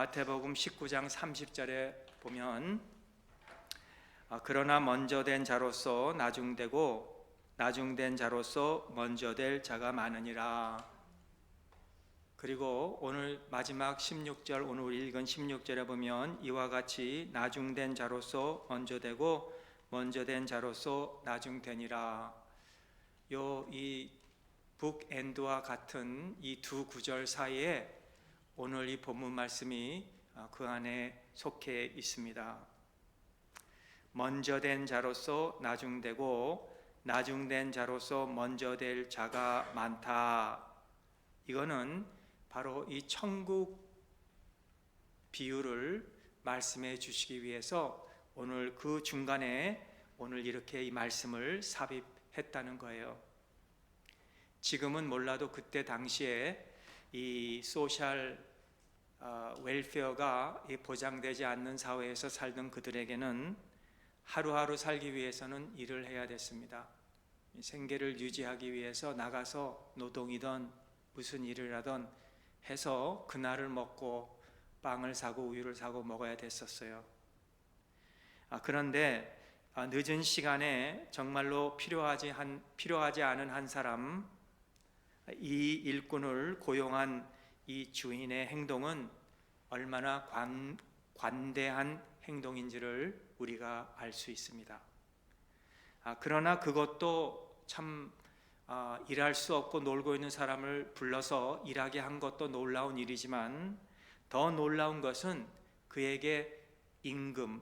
마태복음 19장 30절에 보면 그러나 먼저 된 자로서 나중되고 나중된 자로서 먼저 될 자가 많으니라. 그리고 오늘 마지막 16절, 오늘 읽은 16절에 보면 이와 같이 나중된 자로서 먼저 되고 먼저 된 자로서 나중되니라. 이 북엔드와 같은 이 두 구절 사이에 오늘 이 본문 말씀이 그 안에 속해 있습니다. 먼저 된 자로서 나중되고 나중된 자로서 먼저 될 자가 많다. 이거는 바로 이 천국 비유를 말씀해 주시기 위해서 오늘 그 중간에 오늘 이렇게 이 말씀을 삽입했다는 거예요. 지금은 몰라도 그때 당시에 이 소셜 웰페어가 보장되지 않는 사회에서 살던 그들에게는 하루하루 살기 위해서는 일을 해야 됐습니다. 생계를 유지하기 위해서 나가서 노동이든 무슨 일을 하든 해서 그날을 먹고 빵을 사고 우유를 사고 먹어야 됐었어요. 그런데 늦은 시간에 정말로 필요하지 않은 한 사람, 이 일꾼을 고용한 이 주인의 행동은 얼마나 관대한 행동인지를 우리가 알 수 있습니다. 그러나 그것도 참 일할 수 없고 놀고 있는 사람을 불러서 일하게 한 것도 놀라운 일이지만 더 놀라운 것은 그에게 임금,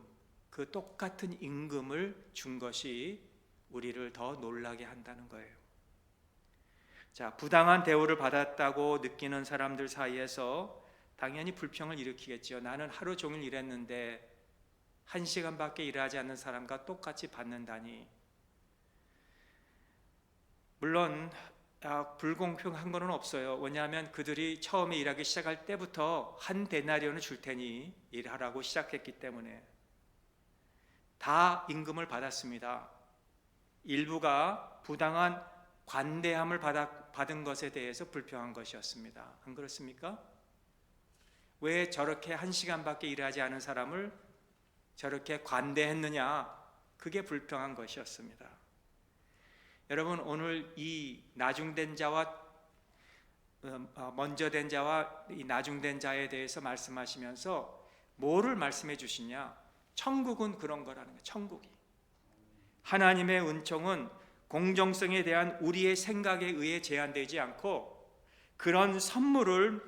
그 똑같은 임금을 준 것이 우리를 더 놀라게 한다는 거예요. 자, 부당한 대우를 받았다고 느끼는 사람들 사이에서 당연히 불평을 일으키겠죠. 나는 하루 종일 일했는데 1시간밖에 일하지 않는 사람과 똑같이 받는다니. 물론 불공평한 건 없어요. 왜냐하면 그들이 처음에 일하기 시작할 때부터 한 데나리온을 줄 테니 일하라고 시작했기 때문에 다 임금을 받았습니다. 일부가 부당한 관대함을 받은 것에 대해서 불평한 것이었습니다. 안 그렇습니까? 왜 저렇게 1시간밖에 일하지 않은 사람을 저렇게 관대했느냐? 그게 불평한 것이었습니다. 여러분, 오늘 이 나중된 자와 먼저 된 자와 이 나중된 자에 대해서 말씀하시면서 뭐를 말씀해 주시냐? 천국은 그런 거라는 거예요. 천국이. 하나님의 은총은 공정성에 대한 우리의 생각에 의해 제한되지 않고 그런 선물은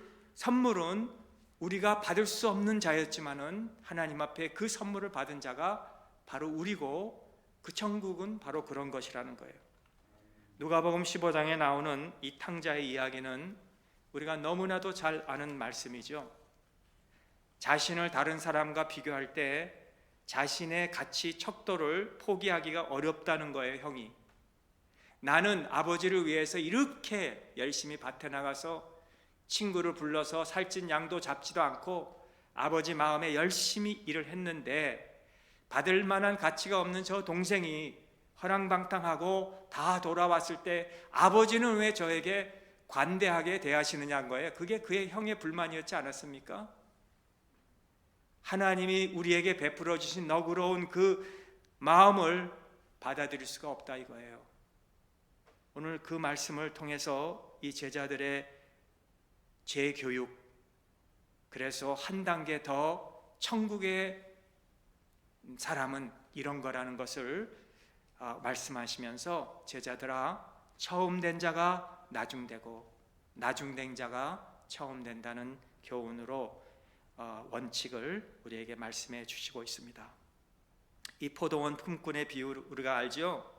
우리가 받을 수 없는 자였지만은 하나님 앞에 그 선물을 받은 자가 바로 우리고 그 천국은 바로 그런 것이라는 거예요. 누가복음 15장에 나오는 이 탕자의 이야기는 우리가 너무나도 잘 아는 말씀이죠. 자신을 다른 사람과 비교할 때 자신의 가치 척도를 포기하기가 어렵다는 거예요. 형이 나는 아버지를 위해서 이렇게 열심히 밭에 나가서 친구를 불러서 살찐 양도 잡지도 않고 아버지 마음에 열심히 일을 했는데 받을 만한 가치가 없는 저 동생이 허랑방탕하고 다 돌아왔을 때 아버지는 왜 저에게 관대하게 대하시느냐는 거예요. 그게 그의 형의 불만이었지 않았습니까? 하나님이 우리에게 베풀어 주신 너그러운 그 마음을 받아들일 수가 없다 이거예요. 오늘 그 말씀을 통해서 이 제자들의 재교육, 그래서 한 단계 더 천국의 사람은 이런 거라는 것을 말씀하시면서 제자들아, 처음 된 자가 나중되고 나중된 자가 처음 된다는 교훈으로 원칙을 우리에게 말씀해 주시고 있습니다. 이 포도원 품꾼의 비유 우리가 알죠?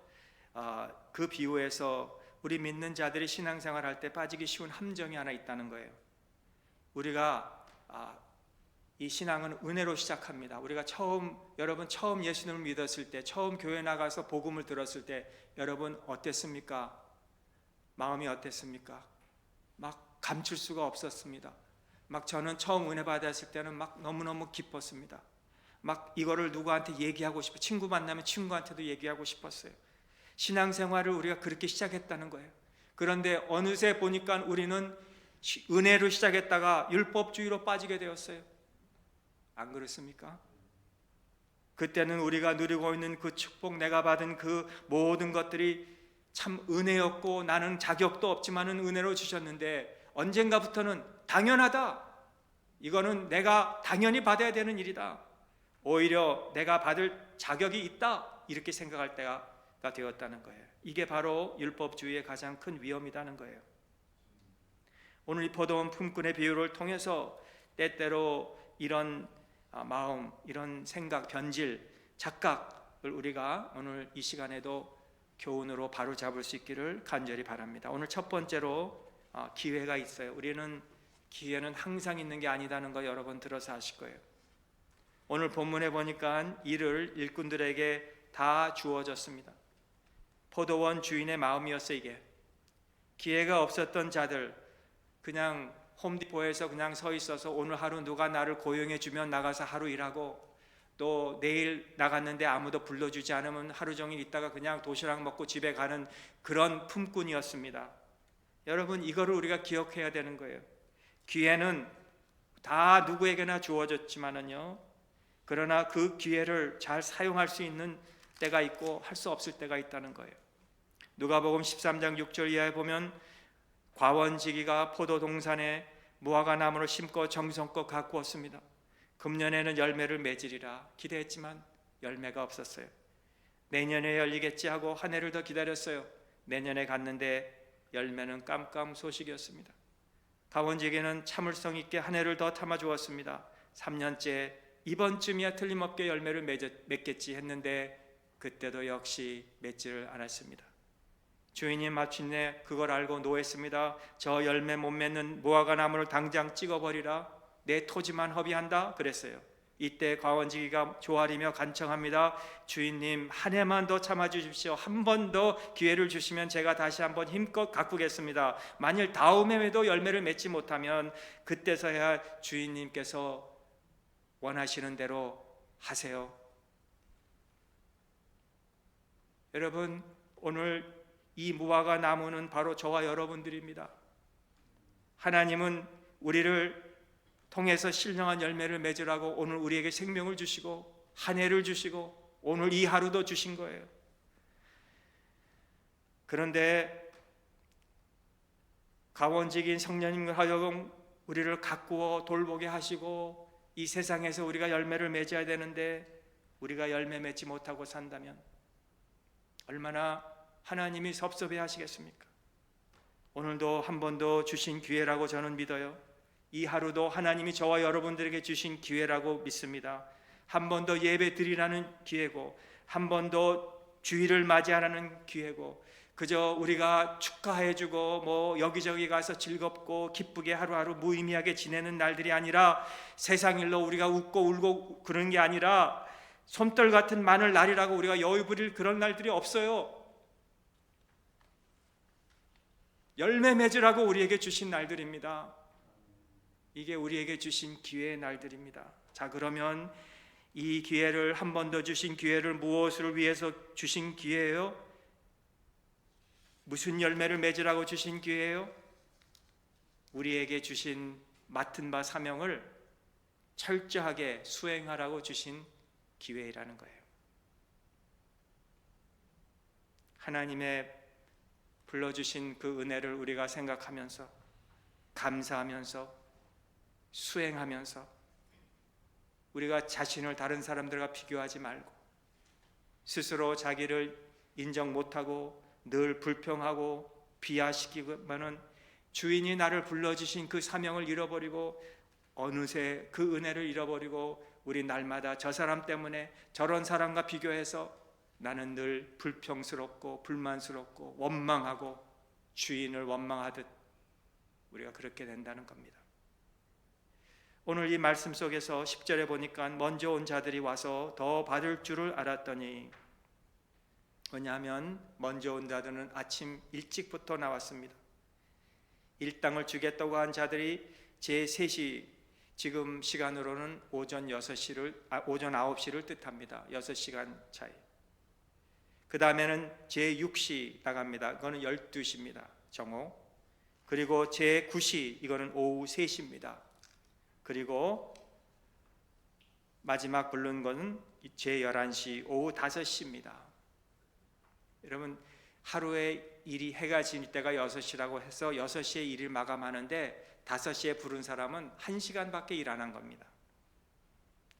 그 비유에서 우리 믿는 자들이 신앙생활할 때 빠지기 쉬운 함정이 하나 있다는 거예요. 우리가 이 신앙은 은혜로 시작합니다. 우리가 여러분 처음 예수님을 믿었을 때, 처음 교회 나가서 복음을 들었을 때 여러분 어땠습니까? 마음이 어땠습니까? 막 감출 수가 없었습니다. 막 저는 처음 은혜 받았을 때는 막 너무너무 기뻤습니다. 막 이거를 누구한테 얘기하고 싶어, 친구 만나면 친구한테도 얘기하고 싶었어요. 신앙생활을 우리가 그렇게 시작했다는 거예요. 그런데 어느새 보니까 우리는 은혜로 시작했다가 율법주의로 빠지게 되었어요. 안 그렇습니까? 그때는 우리가 누리고 있는 그 축복, 내가 받은 그 모든 것들이 참 은혜였고 나는 자격도 없지만은 은혜로 주셨는데 언젠가부터는 당연하다, 이거는 내가 당연히 받아야 되는 일이다, 오히려 내가 받을 자격이 있다, 이렇게 생각할 때가 되었다는 거예요. 이게 바로 율법주의의 가장 큰 위험이라는 거예요. 오늘 이 포도원 품꾼의 비유를 통해서 때때로 이런 마음, 이런 생각, 변질, 착각을 우리가 오늘 이 시간에도 교훈으로 바로 잡을 수 있기를 간절히 바랍니다. 오늘 첫 번째로 기회가 있어요. 우리는 기회는 항상 있는 게 아니다는 거 여러분 들어서 아실 거예요. 오늘 본문에 보니까 이를 일꾼들에게 다 주어졌습니다. 포도원 주인의 마음이었어요. 이게 기회가 없었던 자들, 그냥 홈디포에서 그냥 서 있어서 오늘 하루 누가 나를 고용해 주면 나가서 하루 일하고, 또 내일 나갔는데 아무도 불러주지 않으면 하루 종일 있다가 그냥 도시락 먹고 집에 가는 그런 품꾼이었습니다. 여러분, 이거를 우리가 기억해야 되는 거예요. 기회는 다 누구에게나 주어졌지만은요, 그러나 그 기회를 잘 사용할 수 있는 때가 있고 할 수 없을 때가 있다는 거예요. 누가복음 13장 6절 이하에 보면 과원지기가 포도동산에 무화과 나무를 심고 정성껏 가꾸었습니다. 금년에는 열매를 맺으리라 기대했지만 열매가 없었어요. 내년에 열리겠지 하고 한 해를 더 기다렸어요. 내년에 갔는데 열매는 깜깜 소식이었습니다. 과원지기는 참을성 있게 한 해를 더 참아주었습니다. 3년째 이번쯤이야 틀림없게 열매를 맺겠지 했는데 그때도 역시 맺지를 않았습니다. 주인이 마침내 그걸 알고 노했습니다. 저 열매 못 맺는 무화과 나무를 당장 찍어버리라, 내 토지만 허비한다 그랬어요. 이때 과원지기가 조아리며 간청합니다. 주인님, 한 해만 더 참아주십시오. 한 번 더 기회를 주시면 제가 다시 한번 힘껏 가꾸겠습니다. 만일 다음 해에도 열매를 맺지 못하면 그때서야 주인님께서 원하시는 대로 하세요. 여러분, 오늘 이 무화과 나무는 바로 저와 여러분들입니다. 하나님은 우리를 통해서 신령한 열매를 맺으라고 오늘 우리에게 생명을 주시고 한 해를 주시고 오늘 이 하루도 주신 거예요. 그런데 가원직인 성령님을 하여금 우리를 가꾸어 돌보게 하시고 이 세상에서 우리가 열매를 맺어야 되는데 우리가 열매 맺지 못하고 산다면 얼마나 하나님이 섭섭해 하시겠습니까? 오늘도 한 번 더 주신 기회라고 저는 믿어요. 이 하루도 하나님이 저와 여러분들에게 주신 기회라고 믿습니다. 한 번 더 예배 드리라는 기회고, 한 번 더 주일을 맞이하라는 기회고, 그저 우리가 축하해주고 뭐 여기저기 가서 즐겁고 기쁘게 하루하루 무의미하게 지내는 날들이 아니라, 세상 일로 우리가 웃고 울고 그런 게 아니라 솜털 같은 많은 날이라고 우리가 여유 부릴 그런 날들이 없어요. 열매 맺으라고 우리에게 주신 날들입니다. 이게 우리에게 주신 기회의 날들입니다. 자, 그러면 이 기회를, 한 번 더 주신 기회를 무엇을 위해서 주신 기회예요? 무슨 열매를 맺으라고 주신 기회예요? 우리에게 주신 맡은 바 사명을 철저하게 수행하라고 주신 기회라는 거예요. 하나님의 불러주신 그 은혜를 우리가 생각하면서, 감사하면서, 수행하면서 우리가 자신을 다른 사람들과 비교하지 말고, 스스로 자기를 인정 못하고 늘 불평하고 비하시키고만은 주인이 나를 불러주신 그 사명을 잃어버리고 어느새 그 은혜를 잃어버리고 우리 날마다 저 사람 때문에 저런 사람과 비교해서 나는 늘 불평스럽고 불만스럽고 원망하고 주인을 원망하듯 우리가 그렇게 된다는 겁니다. 오늘 이 말씀 속에서 10절에 보니까 먼저 온 자들이 와서 더 받을 줄을 알았더니, 왜냐하면 먼저 온 자들은 아침 일찍부터 나왔습니다. 일당을 주겠다고 한 자들이 제3시, 지금 시간으로는 오전 9시를 뜻합니다. 6시간 차이. 그 다음에는 제6시 나갑니다. 이거는 12시입니다. 정오. 그리고 제9시, 이거는 오후 3시입니다. 그리고 마지막 부른 것은 제 11시, 오후 5시입니다. 여러분, 하루에 일이 해가 질 때가 6시라고 해서 6시에 일을 마감하는데 5시에 부른 사람은 1시간밖에 일 안 한 겁니다.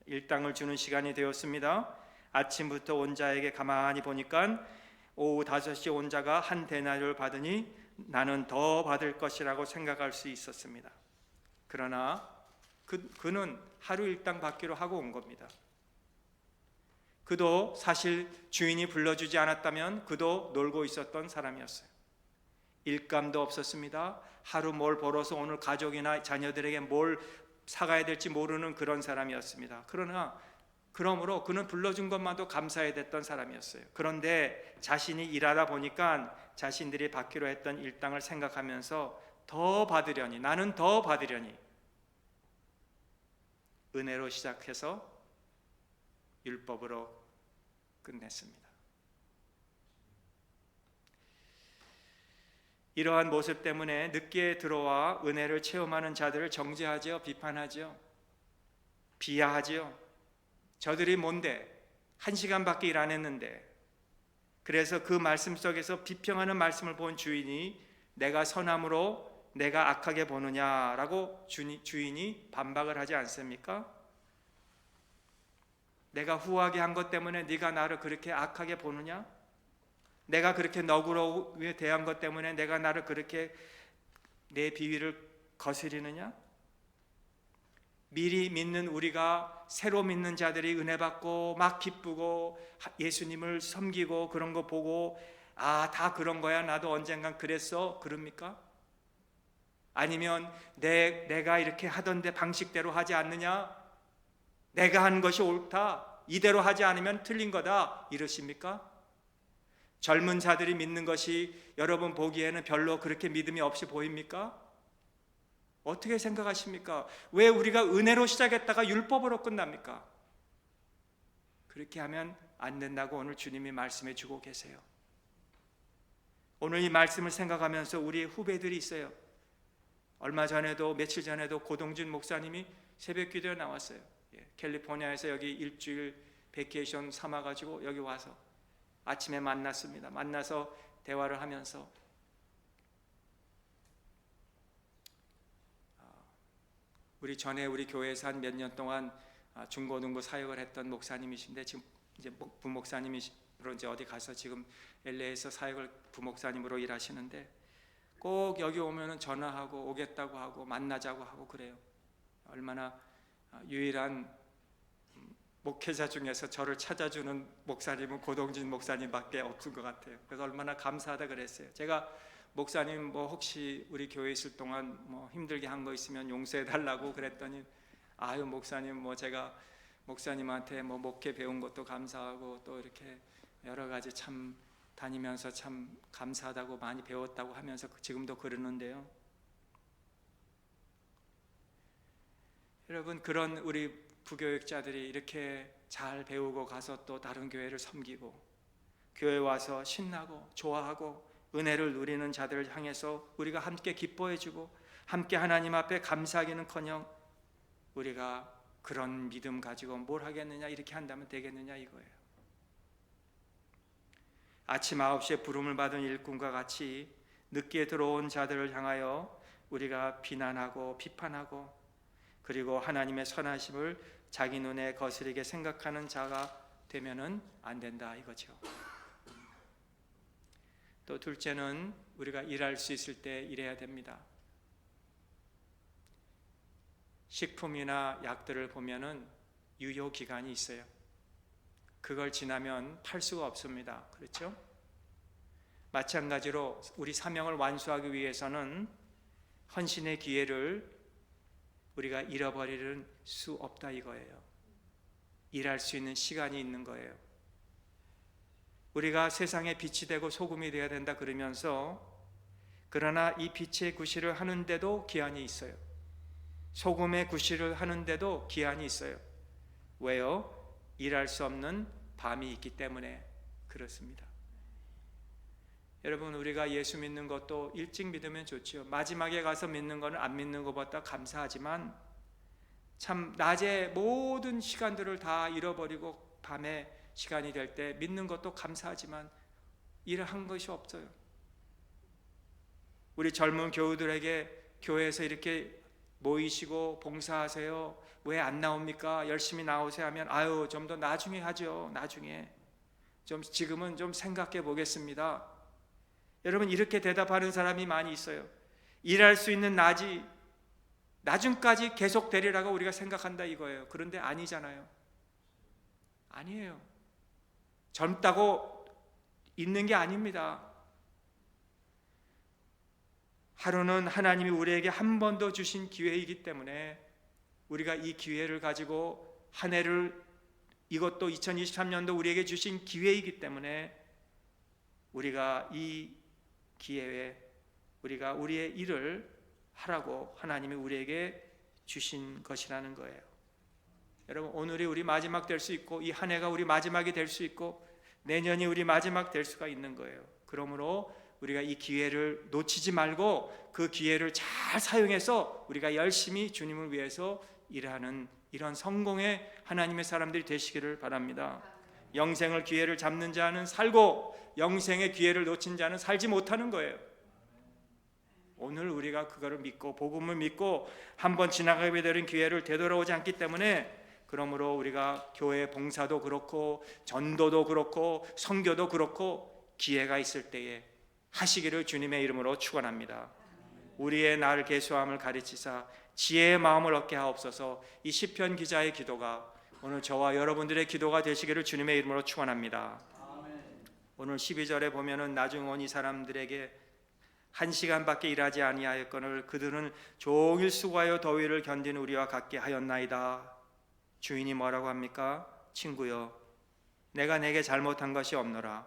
일당을 주는 시간이 되었습니다. 아침부터 온 자에게 가만히 보니까 오후 5시 온 자가 한 데나리를 받으니 나는 더 받을 것이라고 생각할 수 있었습니다. 그러나 그는 하루 일당 받기로 하고 온 겁니다. 그도 사실 주인이 불러주지 않았다면 그도 놀고 있었던 사람이었어요. 일감도 없었습니다. 하루 뭘 벌어서 오늘 가족이나 자녀들에게 뭘 사가야 될지 모르는 그런 사람이었습니다. 그러므로 그는 불러준 것만도 감사해야 됐던 사람이었어요. 그런데 자신이 일하다 보니까 자신들이 받기로 했던 일당을 생각하면서 더 받으려니, 나는 더 받으려니, 은혜로 시작해서 율법으로 끝냈습니다. 이러한 모습 때문에 늦게 들어와 은혜를 체험하는 자들을 정죄하죠, 비판하죠, 비하하죠. 저들이 뭔데 1시간밖에 일 안 했는데. 그래서 그 말씀 속에서 비평하는 말씀을 본 주인이 내가 선함으로 내가 악하게 보느냐라고 주인이 반박을 하지 않습니까? 내가 후하게 한 것 때문에 네가 나를 그렇게 악하게 보느냐? 내가 그렇게 너그러우게 대한 것 때문에 내가 나를 그렇게 내 비위를 거스리느냐? 미리 믿는 우리가 새로 믿는 자들이 은혜 받고 막 기쁘고 예수님을 섬기고 그런 거 보고 다 그런 거야, 나도 언젠간 그랬어, 그럽니까? 아니면 내가 이렇게 하던데 방식대로 하지 않느냐? 내가 한 것이 옳다, 이대로 하지 않으면 틀린 거다, 이러십니까? 젊은 자들이 믿는 것이 여러분 보기에는 별로 그렇게 믿음이 없이 보입니까? 어떻게 생각하십니까? 왜 우리가 은혜로 시작했다가 율법으로 끝납니까? 그렇게 하면 안 된다고 오늘 주님이 말씀해 주고 계세요. 오늘 이 말씀을 생각하면서 우리의 후배들이 있어요. 얼마 전에도, 며칠 전에도 고동준 목사님이 새벽 기도에 나왔어요. 캘리포니아에서 여기 일주일 베케이션 삼아가지고 여기 와서 아침에 만났습니다. 만나서 대화를 하면서 우리 전에 우리 교회에서 한 몇 년 동안 중고등부 사역을 했던 목사님이신데 지금 이제 부목사님으로 이제 어디 가서 지금 LA에서 사역을 부목사님으로 일하시는데 꼭 여기 오면은 전화하고 오겠다고 하고 만나자고 하고 그래요. 얼마나 유일한 목회자 중에서 저를 찾아주는 목사님은 고동진 목사님밖에 없을 것 같아요. 그래서 얼마나 감사하다 그랬어요. 제가 목사님 뭐 혹시 우리 교회 있을 동안 뭐 힘들게 한 거 있으면 용서해 달라고 그랬더니 아유 목사님 뭐 제가 목사님한테 뭐 목회 배운 것도 감사하고 또 이렇게 여러 가지 참 다니면서 참 감사하다고 많이 배웠다고 하면서 지금도 그러는데요. 여러분, 그런 우리 부교육자들이 이렇게 잘 배우고 가서 또 다른 교회를 섬기고 교회 와서 신나고 좋아하고 은혜를 누리는 자들을 향해서 우리가 함께 기뻐해주고 함께 하나님 앞에 감사하기는커녕 우리가 그런 믿음 가지고 뭘 하겠느냐, 이렇게 한다면 되겠느냐 이거예요. 아침 9시에 부름을 받은 일꾼과 같이 늦게 들어온 자들을 향하여 우리가 비난하고 비판하고 그리고 하나님의 선하심을 자기 눈에 거스리게 생각하는 자가 되면은 안 된다 이거죠. 또 둘째는 우리가 일할 수 있을 때 일해야 됩니다. 식품이나 약들을 보면은 유효 기간이 있어요. 그걸 지나면 팔 수가 없습니다. 그렇죠? 마찬가지로 우리 사명을 완수하기 위해서는 헌신의 기회를 우리가 잃어버릴 수 없다 이거예요. 일할 수 있는 시간이 있는 거예요. 우리가 세상의 빛이 되고 소금이 되어야 된다 그러면서 그러나 이 빛의 구실을 하는데도 기한이 있어요. 소금의 구실을 하는데도 기한이 있어요. 왜요? 일할 수 없는 밤이 있기 때문에 그렇습니다. 여러분, 우리가 예수 믿는 것도 일찍 믿으면 좋지요. 마지막에 가서 믿는 것은 안 믿는 것보다 감사하지만 참 낮에 모든 시간들을 다 잃어버리고 밤에 시간이 될 때 믿는 것도 감사하지만 일을 한 것이 없어요. 우리 젊은 교우들에게 교회에서 이렇게 모이시고 봉사하세요, 왜 안 나옵니까? 열심히 나오세요 하면 아유 좀 더 나중에 하죠. 나중에 좀 지금은 좀 생각해 보겠습니다. 여러분 이렇게 대답하는 사람이 많이 있어요. 일할 수 있는 낮이 나중까지 계속 되리라고 우리가 생각한다 이거예요. 그런데 아니잖아요. 아니에요. 젊다고 있는 게 아닙니다. 하루는 하나님이 우리에게 한 번 더 주신 기회이기 때문에 우리가 이 기회를 가지고 한 해를, 이것도 2023년도 우리에게 주신 기회이기 때문에 우리가 이 기회에 우리가 우리의 일을 하라고 하나님이 우리에게 주신 것이라는 거예요. 여러분 오늘이 우리 마지막 될 수 있고 이 한 해가 우리 마지막이 될 수 있고 내년이 우리 마지막 될 수가 있는 거예요. 그러므로 우리가 이 기회를 놓치지 말고 그 기회를 잘 사용해서 우리가 열심히 주님을 위해서 일하는 이런 성공의 하나님의 사람들이 되시기를 바랍니다. 영생을 기회를 잡는 자는 살고 영생의 기회를 놓친 자는 살지 못하는 거예요. 오늘 우리가 그거를 믿고 복음을 믿고 한번 지나가게 되는 기회를 되돌아오지 않기 때문에, 그러므로 우리가 교회 봉사도 그렇고 전도도 그렇고 선교도 그렇고 기회가 있을 때에 하시기를 주님의 이름으로 축원합니다. 우리의 날 계수함을 가르치사 지혜의 마음을 얻게 하옵소서. 이 시편 기자의 기도가 오늘 저와 여러분들의 기도가 되시기를 주님의 이름으로 축원합니다. 오늘 12절에 보면은 나중 온 이 사람들에게 1시간밖에 일하지 아니하였거늘 그들은 종일 수고하여 더위를 견딘 우리와 같게 하였나이다. 주인이 뭐라고 합니까? 친구여, 내가 내게 잘못한 것이 없노라.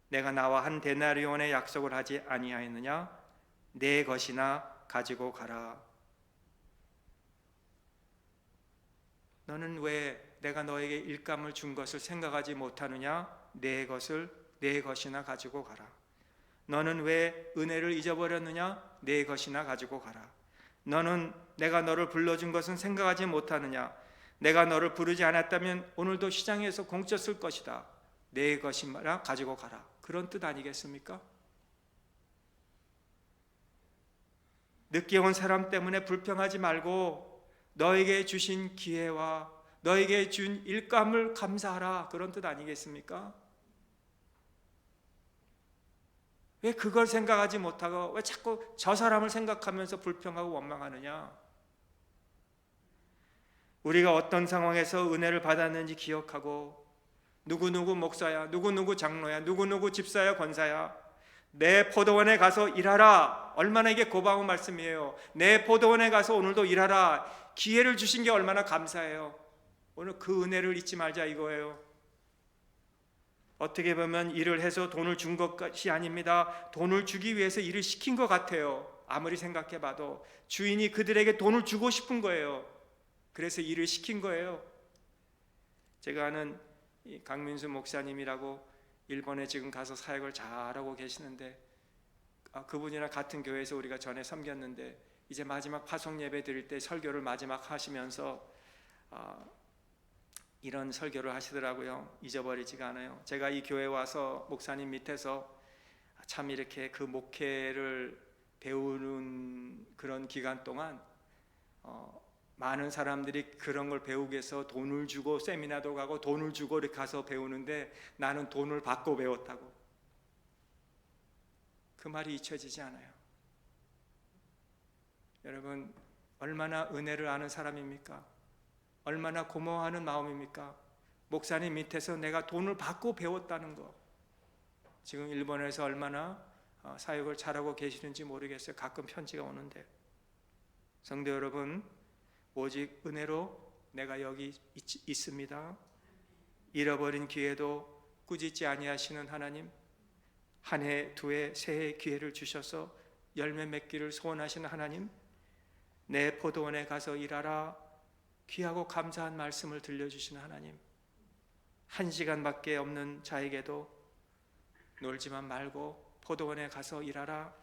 내가 나와 한 데나리온의 약속을 하지 아니하였느냐? 내 것이나 가지고 가라. 너는 왜 내가 너에게 일감을 준 것을 생각하지 못하느냐? 내 것이나 가지고 가라. 너는 왜 은혜를 잊어버렸느냐? 내 것이나 가지고 가라. 너는 내가 너를 불러준 것은 생각하지 못하느냐? 내가 너를 부르지 않았다면 오늘도 시장에서 공짜 쓸 것이다. 내 것이나 가지고 가라. 그런 뜻 아니겠습니까? 늦게 온 사람 때문에 불평하지 말고 너에게 주신 기회와 너에게 준 일감을 감사하라. 그런 뜻 아니겠습니까? 왜 그걸 생각하지 못하고 왜 자꾸 저 사람을 생각하면서 불평하고 원망하느냐? 우리가 어떤 상황에서 은혜를 받았는지 기억하고 누구누구 목사야, 누구누구 장로야, 누구누구 집사야, 권사야, 내 포도원에 가서 일하라. 얼마나 이게 고마운 말씀이에요. 내 포도원에 가서 오늘도 일하라. 기회를 주신 게 얼마나 감사해요. 오늘 그 은혜를 잊지 말자 이거예요. 어떻게 보면 일을 해서 돈을 준 것이 아닙니다. 돈을 주기 위해서 일을 시킨 것 같아요. 아무리 생각해봐도 주인이 그들에게 돈을 주고 싶은 거예요. 그래서 일을 시킨 거예요. 제가 아는 강민수 목사님이라고 일본에 지금 가서 사역을 잘하고 계시는데, 그분이랑 같은 교회에서 우리가 전에 섬겼는데 이제 마지막 파송 예배 드릴 때 설교를 마지막 하시면서 이런 설교를 하시더라고요. 잊어버리지가 않아요. 제가 이 교회 와서 목사님 밑에서 참 이렇게 그 목회를 배우는 그런 기간 동안 많은 사람들이 그런 걸 배우기 위해서 돈을 주고 세미나도 가고 돈을 주고 이렇게 가서 배우는데 나는 돈을 받고 배웠다고. 그 말이 잊혀지지 않아요. 여러분 얼마나 은혜를 아는 사람입니까? 얼마나 고마워하는 마음입니까? 목사님 밑에서 내가 돈을 받고 배웠다는 거. 지금 일본에서 얼마나 사역을 잘하고 계시는지 모르겠어요. 가끔 편지가 오는데. 성도 여러분, 오직 은혜로 내가 여기 있습니다. 잃어버린 기회도 꾸짖지 아니하시는 하나님, 한 해, 두 해, 세 해 기회를 주셔서 열매 맺기를 소원하시는 하나님, 내 포도원에 가서 일하라. 귀하고 감사한 말씀을 들려주시는 하나님, 1시간밖에 없는 자에게도 놀지만 말고 포도원에 가서 일하라.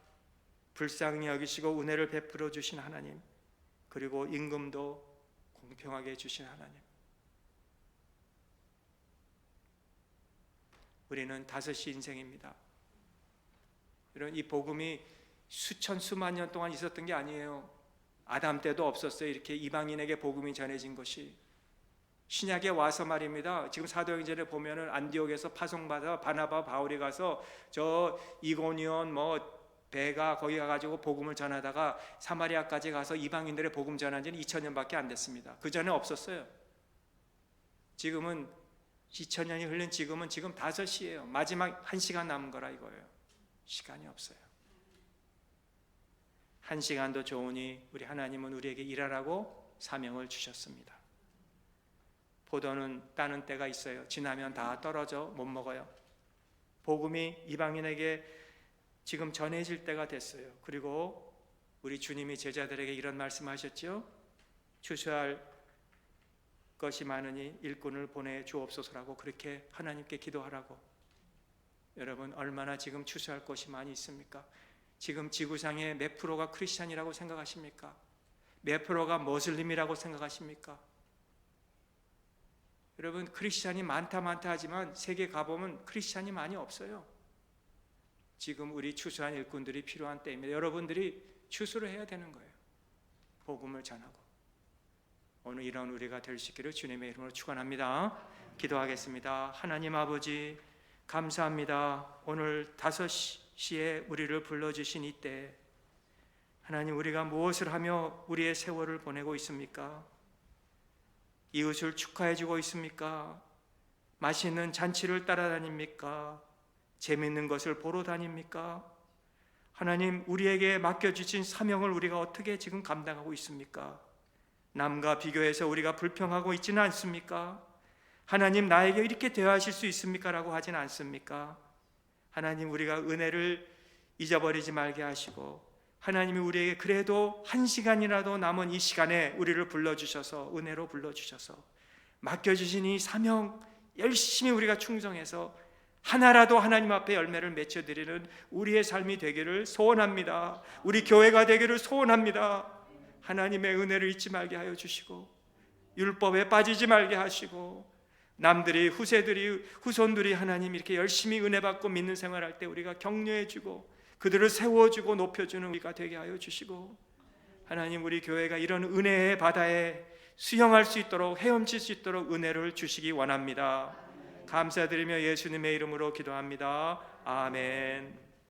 불쌍히 여기시고 은혜를 베풀어 주신 하나님, 그리고 임금도 공평하게 주신 하나님, 우리는 5시 인생입니다. 이런 이 복음이 수천 수만 년 동안 있었던 게 아니에요. 아담 때도 없었어요. 이렇게 이방인에게 복음이 전해진 것이. 신약에 와서 말입니다. 지금 사도행전에 보면은 안디옥에서 파송받아 바나바 바울이 가서 저 이고니온 배가 거기 가가지고 복음을 전하다가 사마리아까지 가서 이방인들의 복음 전한 지는 2000년밖에 안 됐습니다. 그 전에 없었어요. 지금은 2000년이 흘린 지금은 지금 5시예요. 마지막 1시간 남은 거라 이거예요. 시간이 없어요. 1시간도 좋으니 우리 하나님은 우리에게 일하라고 사명을 주셨습니다. 포도는 따는 때가 있어요. 지나면 다 떨어져 못 먹어요. 복음이 이방인에게 지금 전해질 때가 됐어요. 그리고 우리 주님이 제자들에게 이런 말씀하셨죠. 추수할 것이 많으니 일꾼을 보내 주옵소서라고 그렇게 하나님께 기도하라고. 여러분 얼마나 지금 추수할 것이 많이 있습니까? 지금 지구상에 몇 프로가 크리스찬이라고 생각하십니까? 몇 프로가 모슬림이라고 생각하십니까? 여러분 크리스찬이 많다 하지만 세계 가보면 크리스찬이 많이 없어요. 지금 우리 추수한 일꾼들이 필요한 때입니다. 여러분들이 추수를 해야 되는 거예요. 복음을 전하고. 오늘 이런 우리가 될 수 있기를 주님의 이름으로 축원합니다. 기도하겠습니다. 하나님 아버지 감사합니다. 오늘 5시에 우리를 불러주신 이때 하나님 우리가 무엇을 하며 우리의 세월을 보내고 있습니까? 이웃을 축하해주고 있습니까? 맛있는 잔치를 따라다닙니까? 재밌는 것을 보러 다닙니까? 하나님 우리에게 맡겨주신 사명을 우리가 어떻게 지금 감당하고 있습니까? 남과 비교해서 우리가 불평하고 있지는 않습니까? 하나님 나에게 이렇게 대하실 수 있습니까? 라고 하진 않습니까? 하나님 우리가 은혜를 잊어버리지 말게 하시고 하나님이 우리에게 그래도 1시간이라도 남은 이 시간에 우리를 불러주셔서 은혜로 불러주셔서 맡겨주신 이 사명 열심히 우리가 충성해서 하나라도 하나님 앞에 열매를 맺혀드리는 우리의 삶이 되기를 소원합니다. 우리 교회가 되기를 소원합니다. 하나님의 은혜를 잊지 말게 하여 주시고 율법에 빠지지 말게 하시고 남들이 후손들이 하나님 이렇게 열심히 은혜 받고 믿는 생활할 때 우리가 격려해주고 그들을 세워주고 높여주는 우리가 되게 하여 주시고 하나님 우리 교회가 이런 은혜의 바다에 수영할 수 있도록 헤엄칠 수 있도록 은혜를 주시기 원합니다. 감사드리며 예수님의 이름으로 기도합니다. 아멘.